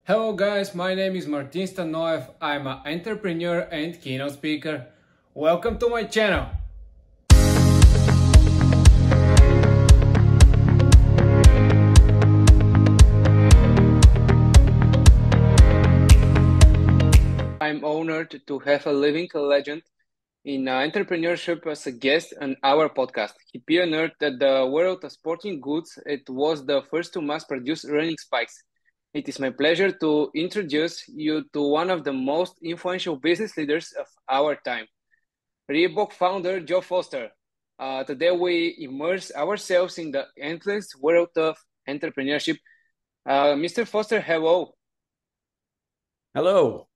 Hello guys, my name is Martin Stanoev. I'm an entrepreneur and keynote speaker. Welcome to my channel. I'm honored to have a living legend in entrepreneurship as a guest on our podcast. He pioneered the world of sporting goods. It was the first to mass produce running spikes. It is my pleasure to introduce you to one of the most influential business leaders of our time, Reebok founder Joe Foster. Today we immerse ourselves in the endless world of entrepreneurship. Mr. Foster, hello. Hello.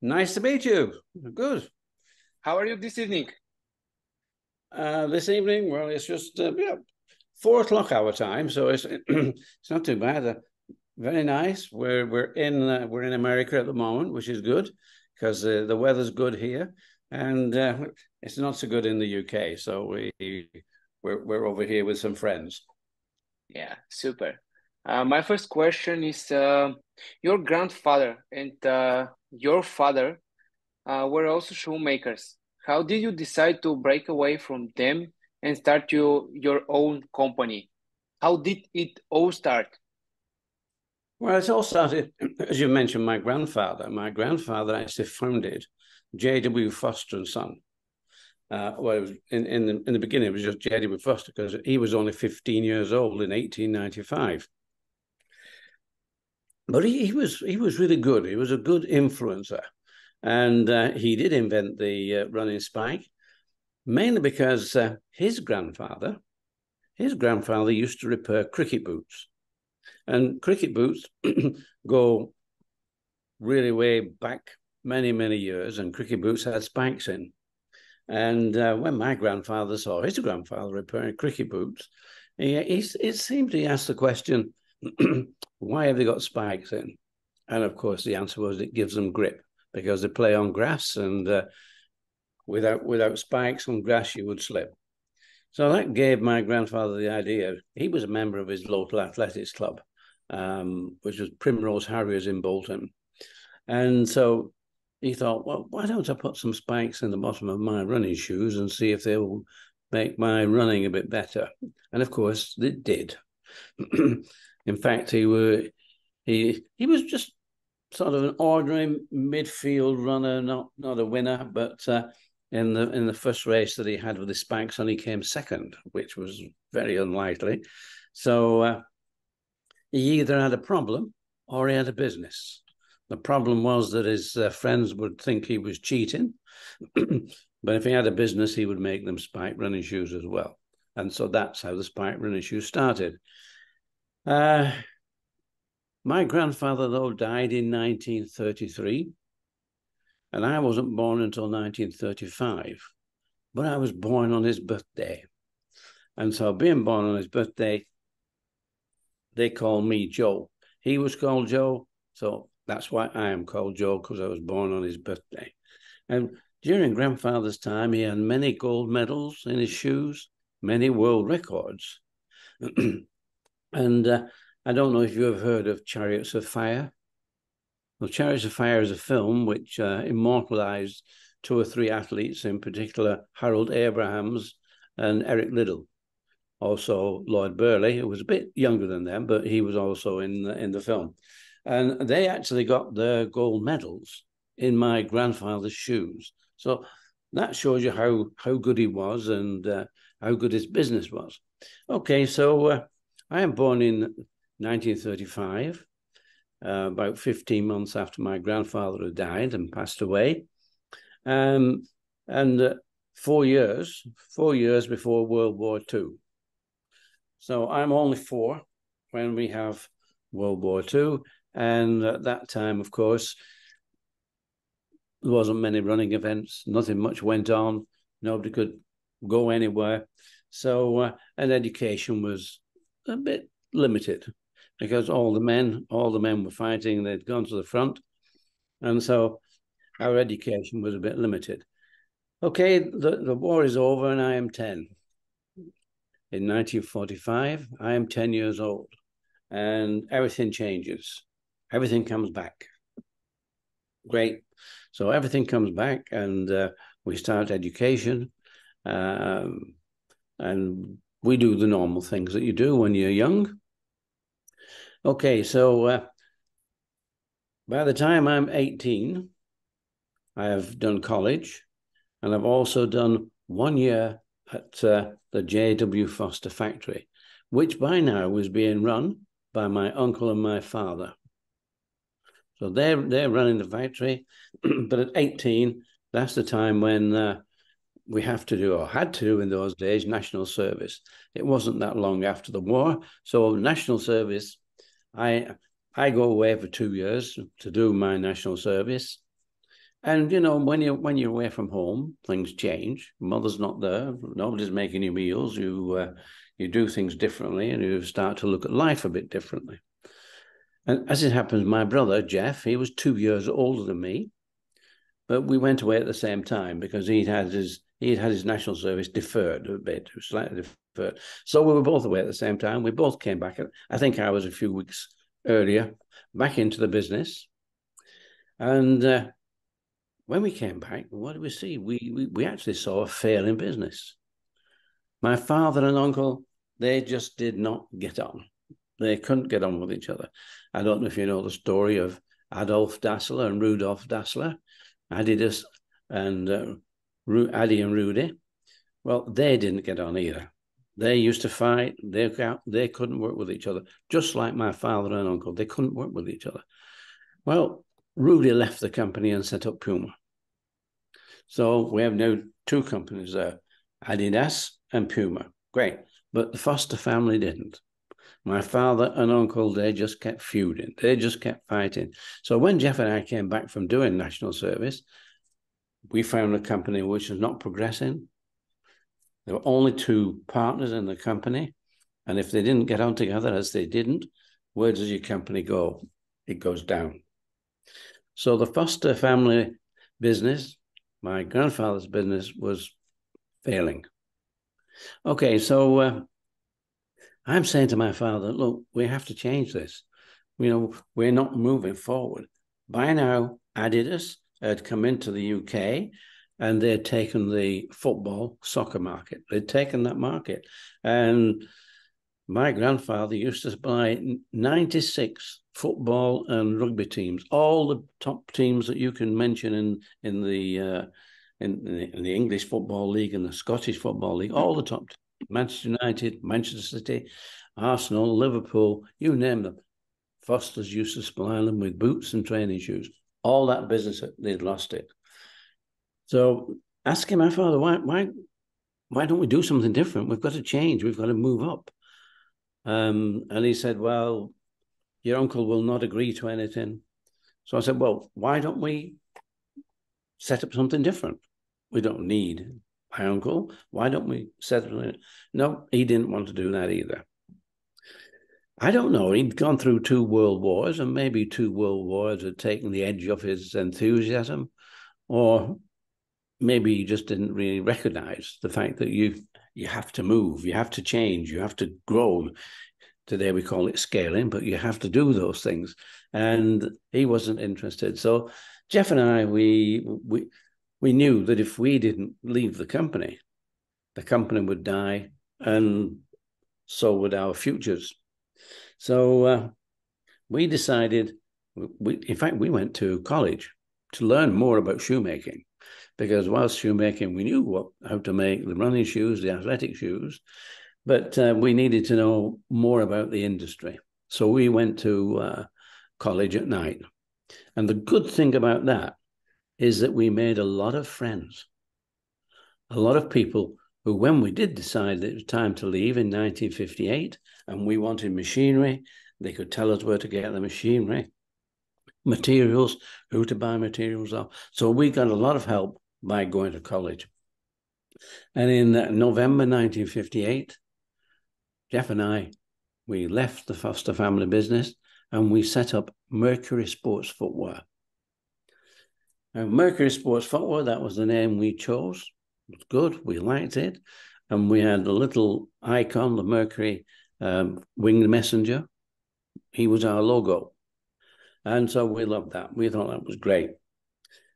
Nice to meet you. Good. How are you this evening? This evening, well, it's just 4 o'clock our time, so it's it's not too bad. Very nice. We're in America at the moment, which is good because the weather's good here, and it's not so good in the UK. So we're over here with some friends. Yeah, super. My first question is your grandfather and your father were also shoemakers. How did you decide to break away from them and start your own company? How did it all start? Well, it all started, as you mentioned, my grandfather. My grandfather actually founded J.W. Foster and Son. Well, it was in the beginning, it was just J.W. Foster because he was only 15 years old in 1895. But he was really good. He was a good influencer, and he did invent the running spike, mainly because his grandfather used to repair cricket boots, and cricket boots go really way back many years, and cricket boots had spikes in. And when my grandfather saw his grandfather repairing cricket boots, it seemed he asked the question, why have they got spikes in? And of course, the answer was it gives them grip because they play on grass, and without spikes on grass, you would slip. So that gave my grandfather the idea. He was a member of his local athletics club, which was Primrose Harriers in Bolton. And so he thought, well, why don't I put some spikes in the bottom of my running shoes and see if they will make my running a bit better? And of course, they did. In fact, he was just sort of an ordinary midfield runner, not a winner, but in the first race that he had with the spikes on, he came second, which was very unlikely. So he either had a problem or he had a business. The problem was that his friends would think he was cheating, but if he had a business, he would make them spike running shoes as well. And so that's how the spike running shoes started. My grandfather, though, died in 1933, and I wasn't born until 1935, but I was born on his birthday. And so being born on his birthday, they call me Joe. He was called Joe, so that's why I am called Joe, because I was born on his birthday. And during grandfather's time, he had many gold medals in his shoes, many world records. And I don't know if you have heard of Chariots of Fire. Well, Chariots of Fire is a film which immortalized two or three athletes, in particular Harold Abrahams and Eric Liddell. Also Lloyd Burley, who was a bit younger than them, but he was also in the film. And they actually got their gold medals in my grandfather's shoes. So that shows you how good he was and how good his business was. Okay, so I am born in 1935, about 15 months after my grandfather had died and passed away. And 4 years before World War II. So I'm only 4 when we have World War II. And at that time, of course, there wasn't many running events. Nothing much went on. Nobody could go anywhere. So, and education was a bit limited because all the men were fighting. They'd gone to the front. And so our education was a bit limited. Okay, the war is over and I am 10. In 1945, I am 10 years old and everything changes. everything comes back. Great. So everything comes back, and we start education, and we do the normal things that you do when you're young. Okay, so by the time I'm 18, I have done college, and I've also done 1 year at the J.W. Foster factory, which by now was being run by my uncle and my father. So they're running the factory, but at 18, that's the time when we have to do, or had to do in those days, national service. It wasn't that long after the war, so national service, I go away for 2 years to do my national service. And, you know, when you're away from home, things change. Mother's not there. Nobody's making you meals. You do things differently, and you start to look at life a bit differently. And as it happens, my brother, Jeff, he was 2 years older than me, but we went away at the same time because he had his national service deferred a bit, slightly deferred. So we were both away at the same time. We both came back. I think I was a few weeks earlier, back into the business. And when we came back, what did we see? We actually saw a failing business. My father and uncle, they just did not get on. They couldn't get on with each other. I don't know if you know the story of Adolf Dassler and Rudolf Dassler, Adidas and Addy and Rudy. Well, they didn't get on either. They used to fight. They couldn't work with each other, just like my father and uncle. They couldn't work with each other. Well, Rudy left the company and set up Puma. So we have now 2 companies there, Adidas and Puma. Great. But the Foster family didn't. My father and uncle, they just kept feuding. They just kept fighting. So when Jeff and I came back from doing national service, we found a company which was not progressing. There were only 2 partners in the company. And if they didn't get on together, as they didn't, where does your company go? It goes down. So the Foster family business, my grandfather's business, was failing. Okay, so I'm saying to my father, look, we have to change this. You know, we're not moving forward. By now, Adidas had come into the UK and they'd taken the soccer market. They'd taken that market. And my grandfather used to supply 96 football and rugby teams, all the top teams that you can mention in the English Football League and the Scottish Football League, all the top, Manchester United, Manchester City, Arsenal, Liverpool, you name them. Foster's used to supply them with boots and training shoes. All that business, they'd lost it. So asking my father, why don't we do something different? We've got to change. We've got to move up. And he said, well, your uncle will not agree to anything. So I said, well, why don't we set up something different? We don't need my uncle. Why don't we set up? No, he didn't want to do that either. I don't know. He'd gone through 2 world wars, and maybe 2 world wars had taken the edge off his enthusiasm, or maybe he just didn't really recognize the fact that you have to move, you have to change, you have to grow. Today we call it scaling, but you have to do those things. And he wasn't interested. So Jeff and I, we knew that if we didn't leave the company would die, and so would our futures. So we decided, in fact, we went to college to learn more about shoemaking, because whilst shoemaking, we knew how to make the running shoes, the athletic shoes, but we needed to know more about the industry. So we went to college at night. And the good thing about that is that we made a lot of friends, a lot of people who, when we did decide that it was time to leave in 1958 and we wanted machinery, they could tell us where to get the machinery, materials, who to buy materials off. So we got a lot of help by going to college. And in November 1958, Jeff and I, we left the Foster family business and we set up Mercury Sports Footwear. And Mercury Sports Footwear, that was the name we chose. It was good, we liked it. And we had the little icon, the Mercury winged messenger. He was our logo. And so we loved that. We thought that was great.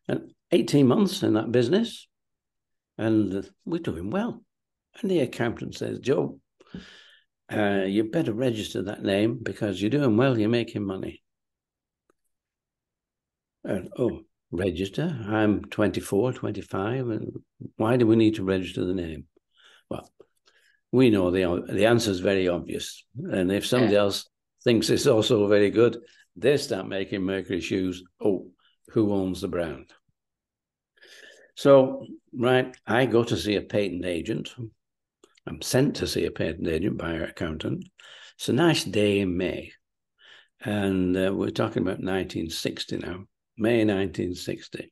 And 18 months in that business, and we're doing well. And the accountant says, Joe, you better register that name because you're doing well, you're making money. And, register? I'm 24, 25, and why do we need to register the name? Well, we know the answer is very obvious. And if somebody else thinks it's also very good, they start making Mercury shoes. Oh, who owns the brand? So, right, I go to see a patent agent. I'm sent to see a patent agent by our accountant. It's a nice day in May. And we're talking about 1960 now, May 1960.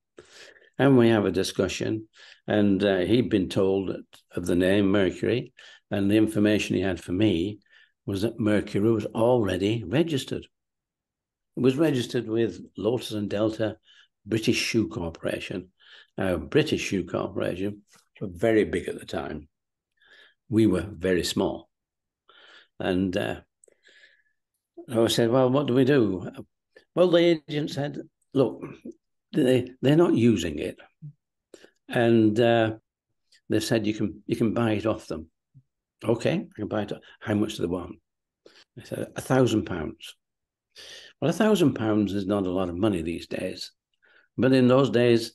And we have a discussion. And he'd been told of the name Mercury. And the information he had for me was that Mercury was already registered. It was registered with Lotus and Delta British Shoe Corporation. British Shoe Corporation were very big at the time. We were very small. And I said, well, what do we do? Well, the agent said, look, they're not using it. And they said, you can buy it off them. Okay, I can buy it. How much do they want? I said, £1,000. Well, £1,000 is not a lot of money these days. But in those days,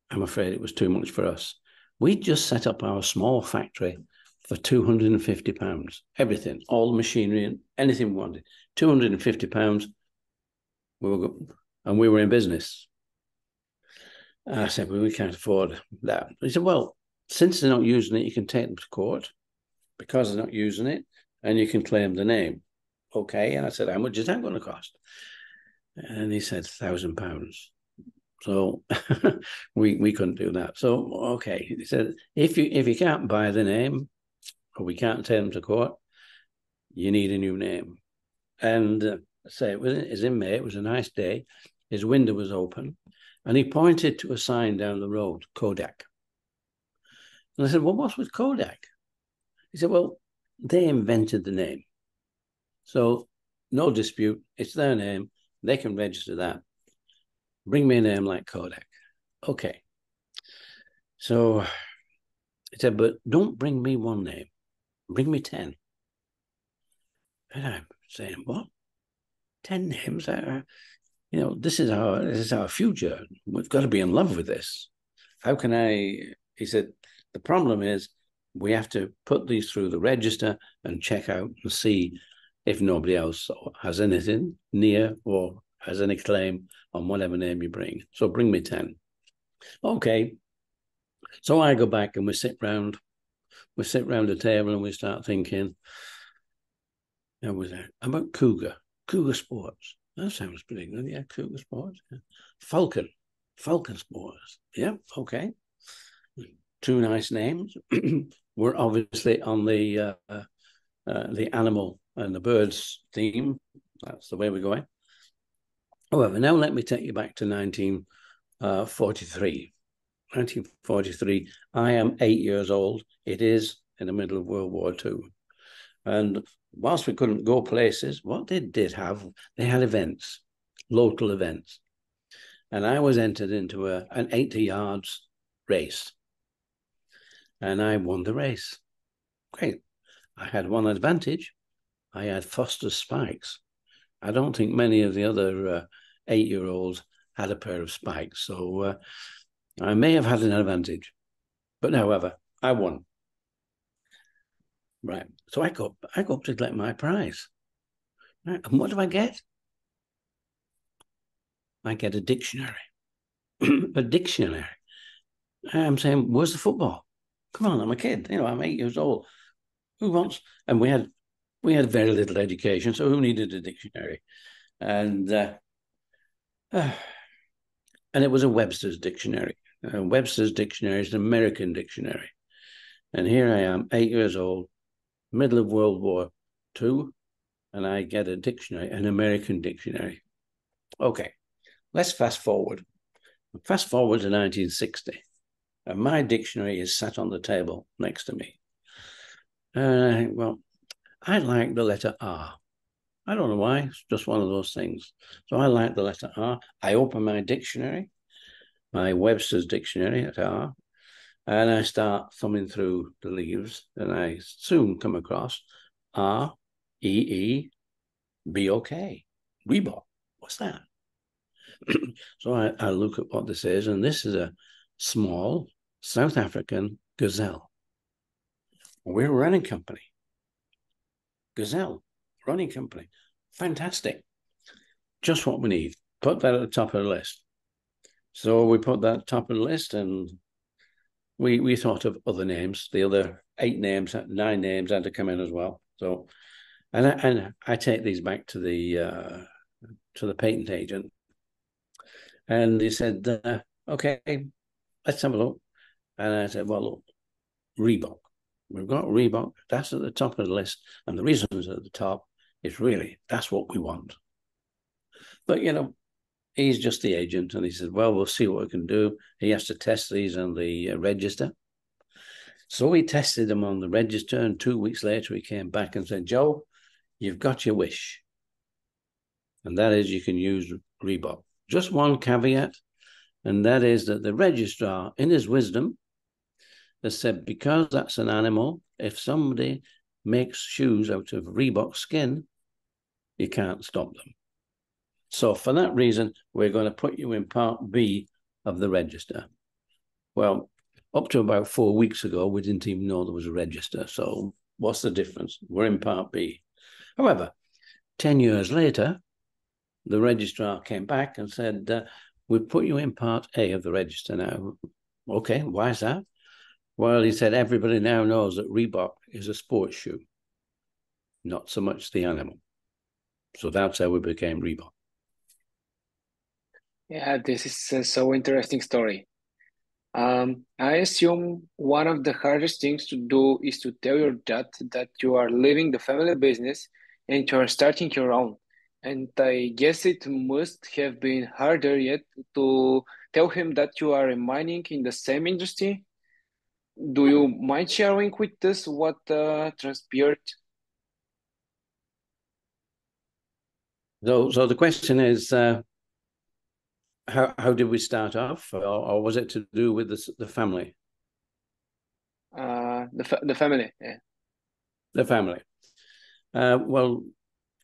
I'm afraid it was too much for us. We just set up our small factory for £250. Everything, all the machinery and anything we wanted. £250. And we were in business. I said, well, we can't afford that. He said, well, since they're not using it, you can take them to court because they're not using it, and you can claim the name. Okay. And I said, how much is that going to cost? And he said, £1,000. So we couldn't do that. So, okay. He said, if you can't buy the name or we can't take them to court, you need a new name. And say it was in May. It was a nice day. His window was open. And he pointed to a sign down the road, Kodak. And I said, well, what's with Kodak? He said, well, they invented the name. So no dispute. It's their name. They can register that. Bring me a name like Kodak. Okay. So he said, but don't bring me one name. Bring me 10. And I'm saying, what? 10 names? This is our future. We've got to be in love with this. How can I? He said, the problem is we have to put these through the register and check out and see if nobody else has anything near or has any claim on whatever name you bring. So bring me 10. Okay. So I go back and we sit round the table and we start thinking, about Cougar Sports. That sounds pretty good. Yeah, Cougar Sports. Yeah. Falcon Sports. Yeah, okay. Two nice names. We're obviously on the animal and the birds theme. That's the way we're going. However, now let me take you back to 1943. 1943. I am 8 years old. It is in the middle of World War II. And whilst we couldn't go places, what they did have, they had events, local events. And I was entered into an 80 yards race. And I won the race. Great. I had one advantage. I had Foster's spikes. I don't think many of the other 8-year-olds had a pair of spikes. So I may have had an advantage. But however, I won. Right. So I go up to collect my prize. Right. And what do I get? I get a dictionary. A dictionary. I'm saying, where's the football? Come on, I'm a kid. I'm 8 years old. Who wants? And we had very little education, so who needed a dictionary? And it was a Webster's dictionary. Webster's dictionary is an American dictionary. And here I am, 8 years old, middle of World War II, and I get a dictionary, an American dictionary. Okay, let's fast forward. Fast forward to 1960. And my dictionary is sat on the table next to me. Well, I like the letter R. I don't know why. It's just one of those things. So I like the letter R. I open my dictionary, my Webster's dictionary at R, and I start thumbing through the leaves, and I soon come across Reebok. Reebok. What's that? So I look at what this is, and this is a small South African gazelle. We're a running company. Gazelle, running company. Fantastic. Just what we need. Put that at the top of the list. So we put that top of the list, and we thought of other names. The other 9 names had to come in as well. So, and I take these back to the patent agent, and he said, "Okay, let's have a look." And I said, "Well, look, Reebok. We've got Reebok. That's at the top of the list, and the reason it's at the top is really that's what we want." But he's just the agent, and he said, "Well, we'll see what we can do." He has to test these on the register. So we tested them on the register, and 2 weeks later, he came back and said, "Joe, you've got your wish. And that is you can use Reebok." Just one caveat, and that is that the registrar, in his wisdom, has said, because that's an animal, if somebody makes shoes out of Reebok skin, you can't stop them. So for that reason, we're going to put you in Part B of the register. Well, up to about 4 weeks ago, we didn't even know there was a register. So what's the difference? We're in Part B. However, 10 years later, the registrar came back and said, we put you in Part A of the register now. Okay, why is that? Well, he said, everybody now knows that Reebok is a sports shoe, not so much the animal. So that's how we became Reebok. Yeah, this is a so interesting story. I assume one of the hardest things to do is to tell your dad that you are leaving the family business and you are starting your own. And I guess it must have been harder yet to tell him that you are remaining in the same industry. Do you mind sharing with us what transpired? So the question is, how did we start off, or was it to do with the family? The family. Yeah. The family. Well,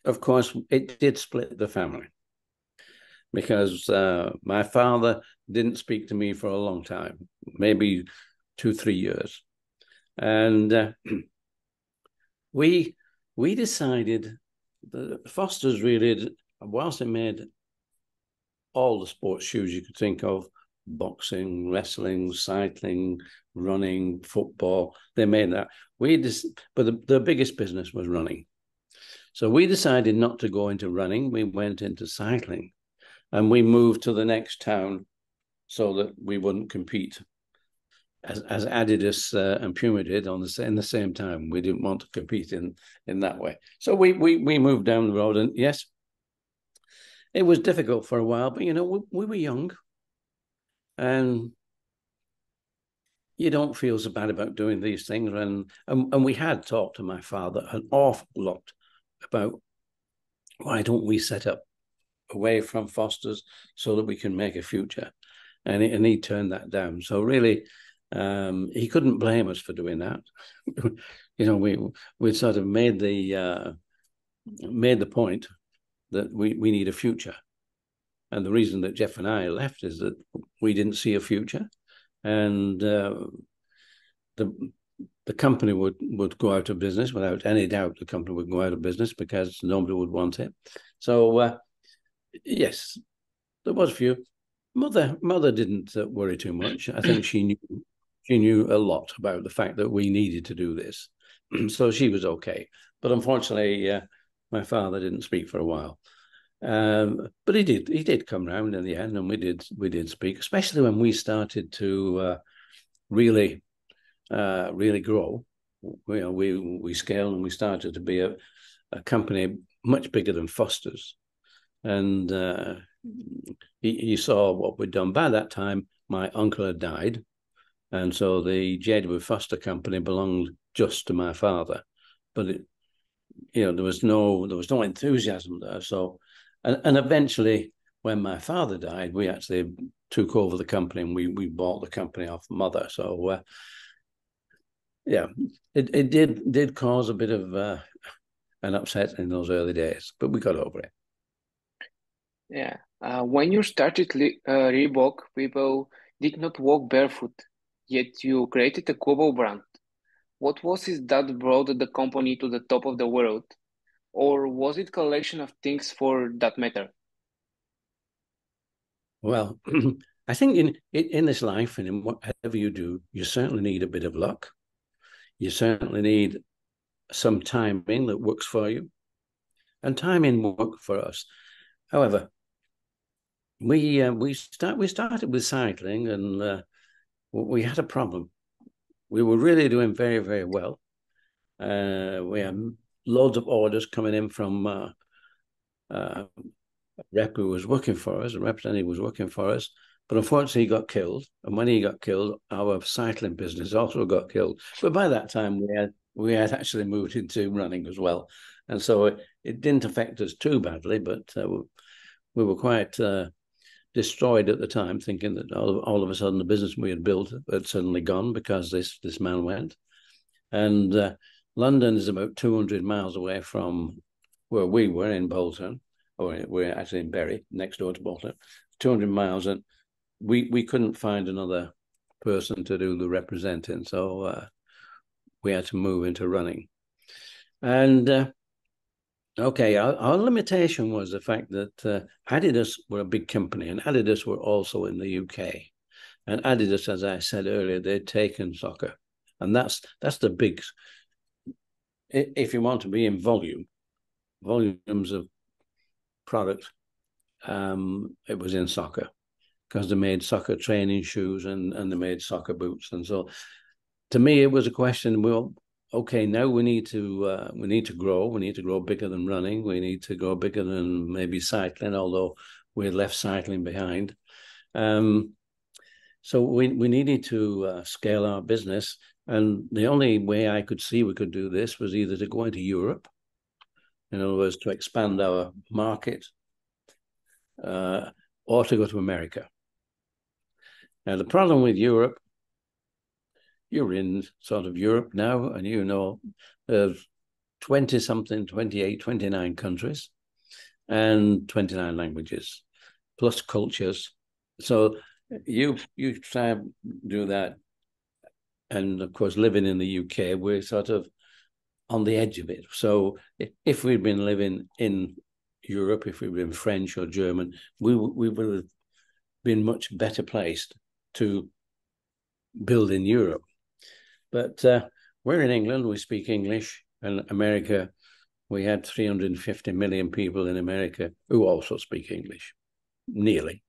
of course, it did split the family because my father didn't speak to me for a long time, maybe 2-3 years, and we decided the Fosters really, whilst they made all the sports shoes you could think of, boxing, wrestling, cycling, running, football, they made that. But the biggest business was running. So we decided not to go into running. We went into cycling, and we moved to the next town so that we wouldn't compete as Adidas and Puma did in the same time. We didn't want to compete in that way. So we moved down the road, and yes, it was difficult for a while, but we were young, and you don't feel so bad about doing these things. And we had talked to my father an awful lot about why don't we set up away from Foster's so that we can make a future, and he turned that down. So really, he couldn't blame us for doing that. We sort of made the point that we need a future, and the reason that Jeff and I left is that we didn't see a future, and the company would go out of business without any doubt. The company would go out of business because nobody would want it. So yes, there was a few. Mother didn't worry too much. I think she knew a lot about the fact that we needed to do this, so she was okay. But unfortunately, my father didn't speak for a while. But he did come round in the end, and we did speak, especially when we started to really grow. We scaled, and we started to be a company much bigger than Foster's. And he saw what we'd done. By that time, my uncle had died, and so the J.W. Foster company belonged just to my father. But there was no enthusiasm there. So, and eventually, when my father died, we actually took over the company and we bought the company off mother. So, yeah, it did cause a bit of an upset in those early days, but we got over it. Yeah. When you started Reebok, people did not walk barefoot, yet you created a global brand. What was it that brought the company to the top of the world? Or was it collection of things for that matter? Well, I think in this life and in whatever you do, you certainly need a bit of luck. You certainly need some timing that works for you, and timing worked for us. However, we started with cycling, and we had a problem. We were really doing very, very well. We had loads of orders coming in from a rep who was working for us, a representative was working for us, but unfortunately he got killed. And when he got killed, our cycling business also got killed. But by that time we had actually moved into running as well, and so it didn't affect us too badly, but we were quite destroyed at the time, thinking that all of a sudden the business we had built had suddenly gone because this man went. And London is about 200 miles away from where we were in Bolton, or we're actually in Bury, next door to Bolton, 200 miles, and we couldn't find another person to do the representing, so we had to move into running. And okay, our limitation was the fact that Adidas were a big company, and Adidas were also in the UK. And Adidas, as I said earlier, they'd taken soccer, and that's the big. If you want to be in volumes of product, it was in soccer, because they made soccer training shoes and they made soccer boots, and so to me it was a question. Well, okay, now we need to grow. We need to grow bigger than running. We need to grow bigger than maybe cycling, although we left cycling behind. So we needed to scale our business, and the only way I could see we could do this was either to go into Europe, in other words, to expand our market, or to go to America. Now, the problem with Europe, you're in sort of Europe now, and there's 20 something, 28, 29 countries and 29 languages, plus cultures. So you try to do that. And of course, living in the UK, we're sort of on the edge of it. So if we'd been living in Europe, if we'd been French or German, we would have been much better placed to build in Europe. But we're in England, we speak English, and America, we had 350 million people in America who also speak English, nearly.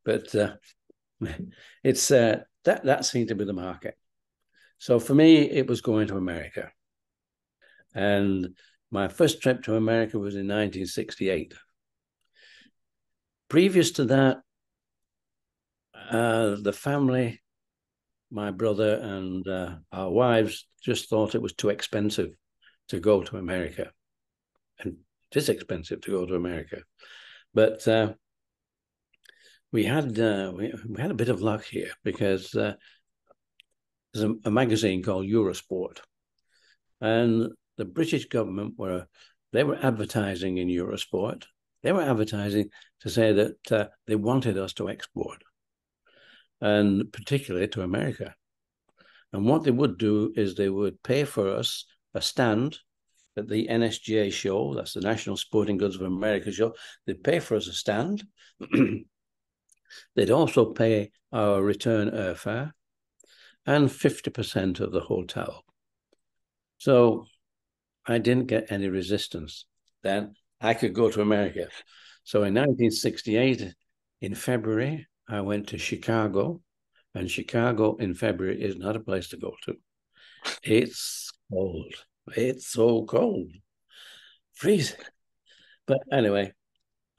But it's that seemed to be the market. So for me, it was going to America. And my first trip to America was in 1968. Previous to that, the family, my brother and our wives, just thought it was too expensive to go to America. And it is expensive to go to America. But we had a bit of luck here, because there's a magazine called Eurosport, and the British government were advertising in Eurosport. They were advertising to say that they wanted us to export, and particularly to America. And what they would do is they would pay for us a stand at the NSGA show, that's the National Sporting Goods of America show. They'd pay for us a stand. They'd also pay our return airfare and 50% of the hotel. So I didn't get any resistance. Then I could go to America. So in 1968, in February, I went to Chicago, and Chicago in February is not a place to go to. It's cold. It's so cold. Freezing. But anyway,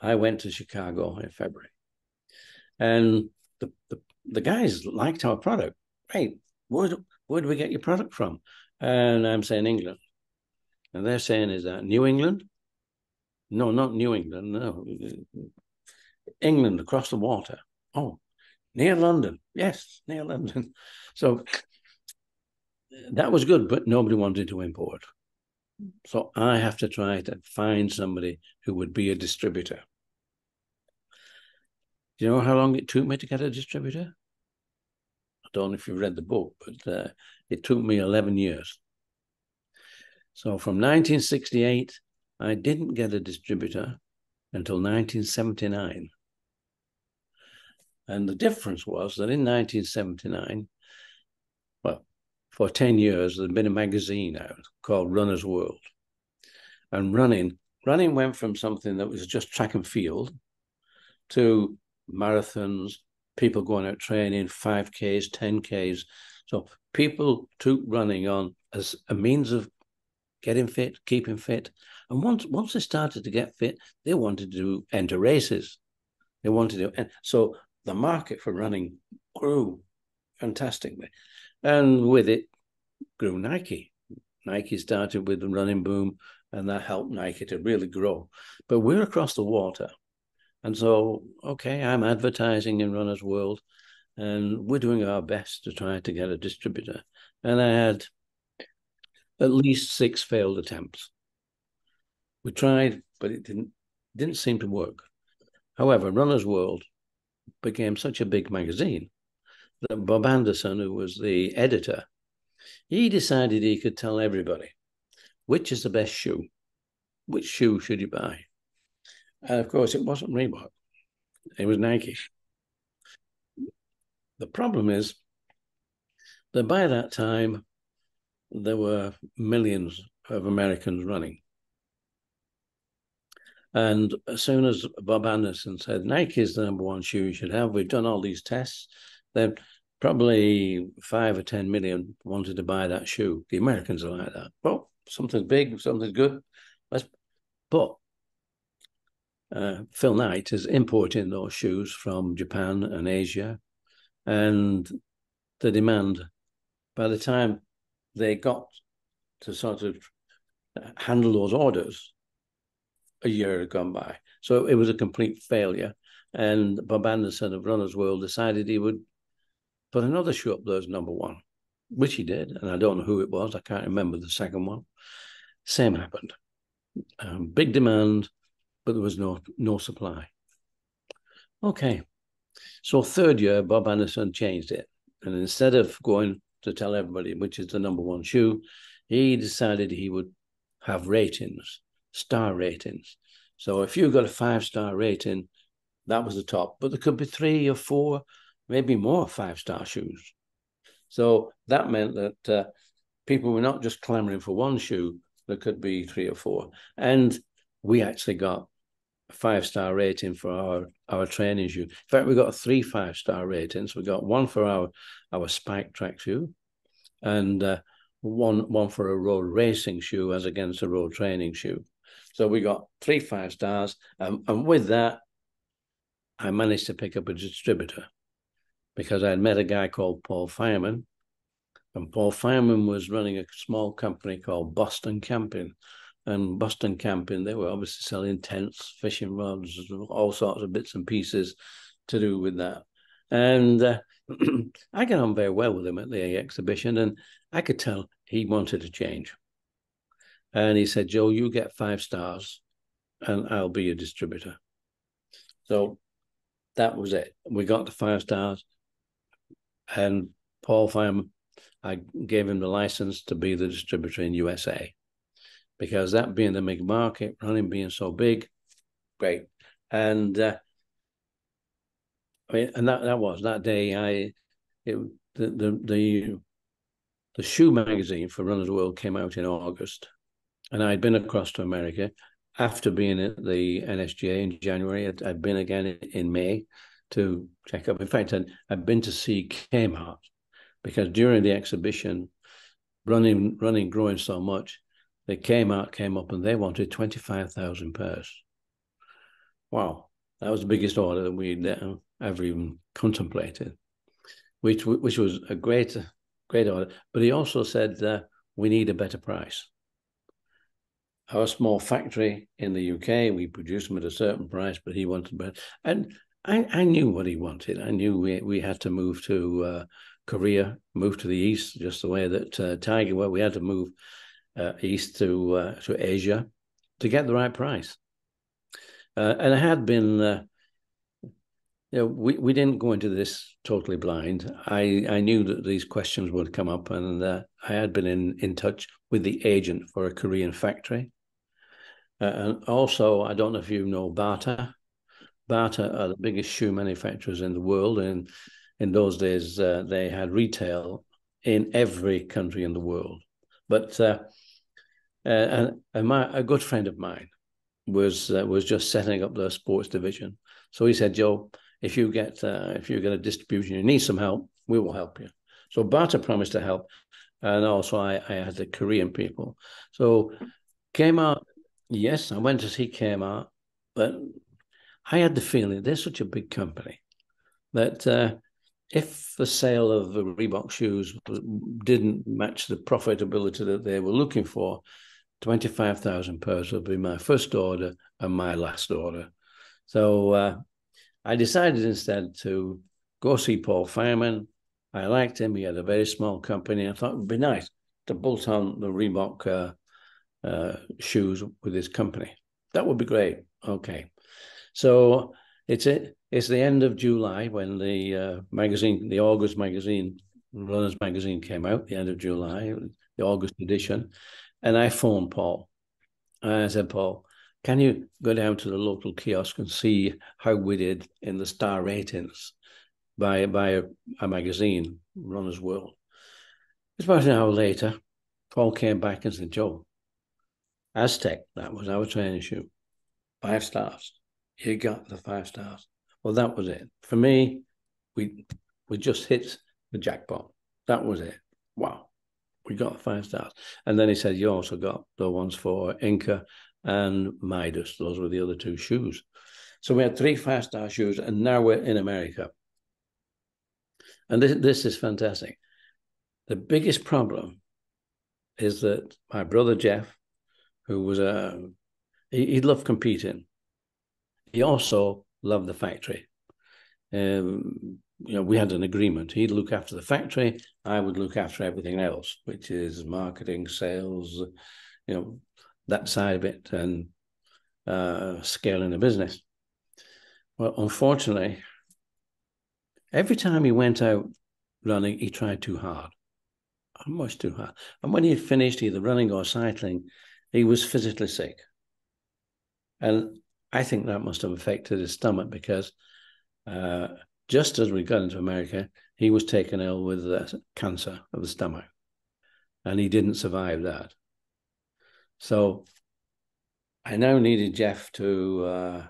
I went to Chicago in February. And the guys liked our product. Right, where do we get your product from? And I'm saying England. And they're saying, is that New England? No, not New England. No, England across the water. Oh, near London. Yes, near London. So that was good, but nobody wanted to import. So I have to try to find somebody who would be a distributor. Do you know how long it took me to get a distributor? I don't know if you've read the book, but it took me 11 years. So from 1968, I didn't get a distributor until 1979. And the difference was that in 1979, well, for 10 years, there'd been a magazine out called Runner's World. And running went from something that was just track and field to marathons, people going out training, 5Ks, 10Ks. So people took running on as a means of getting fit, keeping fit. And once they started to get fit, they wanted to enter races. They wanted to, and so the market for running grew fantastically. And with it grew Nike. Nike started with the running boom, and that helped Nike to really grow. But we're across the water. And so, okay, I'm advertising in Runner's World, and we're doing our best to try to get a distributor. And I had at least 6 failed attempts. We tried, but it didn't seem to work. However, Runner's World became such a big magazine that Bob Anderson, who was the editor, he decided he could tell everybody which is the best shoe, which shoe should you buy. And of course, it wasn't Reebok, it was Nike. The problem is that by that time, there were millions of Americans running. And as soon as Bob Anderson said, Nike is the number one shoe you should have, we've done all these tests, then probably 5 or 10 million wanted to buy that shoe. The Americans are like that. Well, something's big, something's good. But Phil Knight is importing those shoes from Japan and Asia. And the demand, by the time they got to sort of handle those orders, a year had gone by. So it was a complete failure. And Bob Anderson of Runner's World decided he would put another shoe up there as number one, which he did. And I don't know who it was. I can't remember the second one. Same happened. Big demand, but there was no supply. Okay. So third year, Bob Anderson changed it. And instead of going to tell everybody which is the number one shoe, he decided he would have ratings, star ratings. So if you got a 5-star rating, that was the top. But there could be 3 or 4, maybe more 5-star shoes. So that meant that people were not just clamoring for one shoe. There could be 3 or 4. And we actually got a 5-star rating for our training shoe. In fact, we got 3 5-star ratings. We got one for our spike track shoe, and one for a road racing shoe as against a road training shoe. So we got 3 5-stars. And with that, I managed to pick up a distributor because I'd met a guy called Paul Fireman. And Paul Fireman was running a small company called Boston Camping. And Boston Camping, they were obviously selling tents, fishing rods, all sorts of bits and pieces to do with that. And I got on very well with him at the exhibition, and I could tell he wanted to change. And he said, Joe, you get 5 stars and I'll be your distributor. So that was it. We got the 5 stars, and Paul Fireman, I gave him the license to be the distributor in USA, because that being the big market, running being so big, great. And and that was that day. The shoe magazine for Runner's World came out in August, and I'd been across to America after being at the NSGA in January. I'd been again in May to check up. In fact, I'd been to see Kmart, because during the exhibition, running growing so much, the Kmart came up and they wanted 25,000 pairs. Wow, that was the biggest order that we'd ever even contemplated, which was a great order. But he also said we need a better price. our small factory in the UK. We produced them at a certain price, but he wanted better. And I knew what he wanted. I knew we had to move to Korea, move to the east, just the way that Tiger were. We had to move east to Asia to get the right price. And I had been, we didn't go into this totally blind. I knew that these questions would come up, and I had been in touch with the agent for a Korean factory. And also, I don't know if you know Bata. Bata are the biggest shoe manufacturers in the world, and in those days, they had retail in every country in the world. But a good friend of mine was just setting up the sports division. So he said, Joe, if you get a distribution, you need some help, we will help you. So Bata promised to help, and also I had the Korean people. So Kmart, yes, I went to see Kmart, but I had the feeling they're such a big company that if the sale of the Reebok shoes didn't match the profitability that they were looking for, 25,000 pairs would be my first order and my last order. So I decided instead to go see Paul Fireman. I liked him. He had a very small company. I thought it would be nice to bolt on the Reebok shoes with his company. That would be great. Okay. So it's the end of July when the magazine, the August magazine, Runners magazine came out, the end of July, the August edition. And I phoned Paul. I said, Paul, can you go down to the local kiosk and see how we did in the star ratings by a magazine, Runner's World? It's about an hour later, Paul came back and said, Joe, Aztec, that was our training shoe. 5 stars. You got the 5 stars. Well, that was it. For me, we just hit the jackpot. That was it. Wow. We got 5 stars. And then he said, you also got the ones for Inca and Midas. Those were the other 2 shoes. So we had 3 5-star shoes, and now we're in America. And this is fantastic. The biggest problem is that my brother Jeff, who was he loved competing. He also loved the factory. We had an agreement. He'd look after the factory. I would look after everything else, which is marketing, sales, that side of it, and scaling the business. Well, unfortunately, every time he went out running, he tried too hard, much too hard. And when he had finished either running or cycling, he was physically sick. And I think that must have affected his stomach, because just as we got into America, he was taken ill with cancer of the stomach, and he didn't survive that. So I now needed Jeff to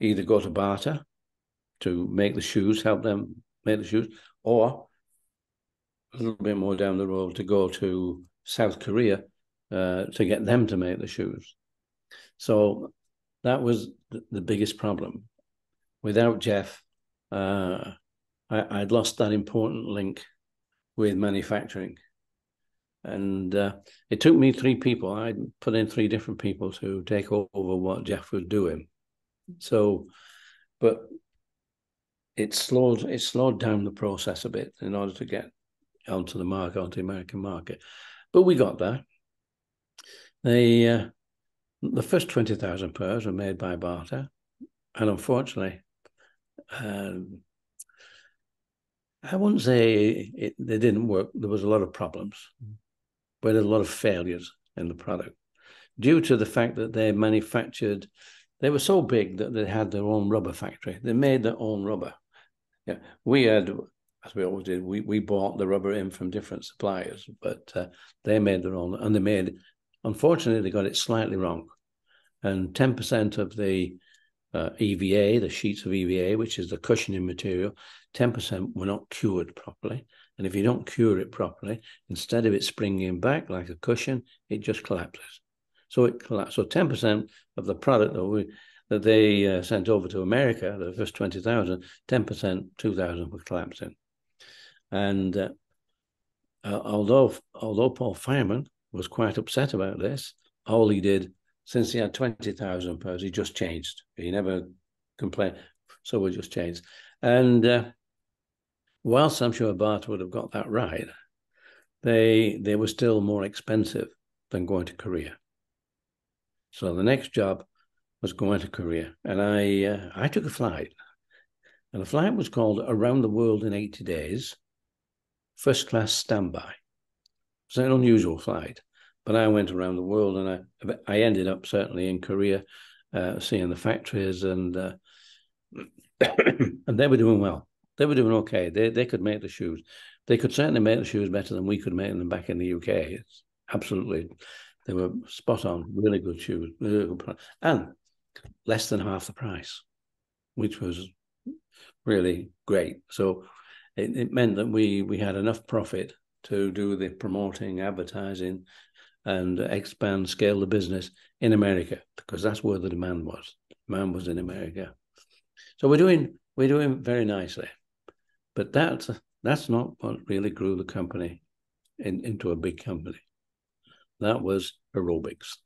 either go to Bata to make the shoes, help them make the shoes, or a little bit more down the road to go to South Korea to get them to make the shoes. So that was the biggest problem. Without Jeff, I'd lost that important link with manufacturing. And it took me 3 people. I put in 3 different people to take over what Jeff was doing. So, but it slowed down the process a bit in order to get onto the market, onto the American market. But we got there. The first 20,000 pairs were made by Bata, and unfortunately, I wouldn't say they didn't work. There was a lot of problems. We had a lot of failures in the product due to the fact that they were so big that they had their own rubber factory. They made their own rubber. Yeah, we had, as we always did, we bought the rubber in from different suppliers, but they made their own, and unfortunately, they got it slightly wrong. And 10% of the EVA, the sheets of EVA, which is the cushioning material, 10% were not cured properly. And if you don't cure it properly, instead of it springing back like a cushion, it just collapses. So it collapsed. So 10% of the product that they sent over to America, the first 20,000, 10%, 2,000 were collapsing. And although Paul Fireman was quite upset about this, all he did, since he had 20,000 pounds, he just changed. He never complained. So we just changed. And whilst I'm sure Bart would have got that right, they were still more expensive than going to Korea. So the next job was going to Korea, and I took a flight, and the flight was called Around the World in 80 Days, first class standby. It's an unusual flight, but I went around the world, and I ended up certainly in Korea, seeing the factories, and and they were doing well. They were doing okay. They could make the shoes. They could certainly make the shoes better than we could make them back in the UK. It's absolutely, they were spot on, really good shoes, really good, and less than half the price, which was really great. So it meant that we had enough profit to do the promoting, advertising, and expand, scale the business in America, because that's where the demand was. Demand was in America. So we're doing very nicely, but that's not what really grew the company into a big company. That was aerobics.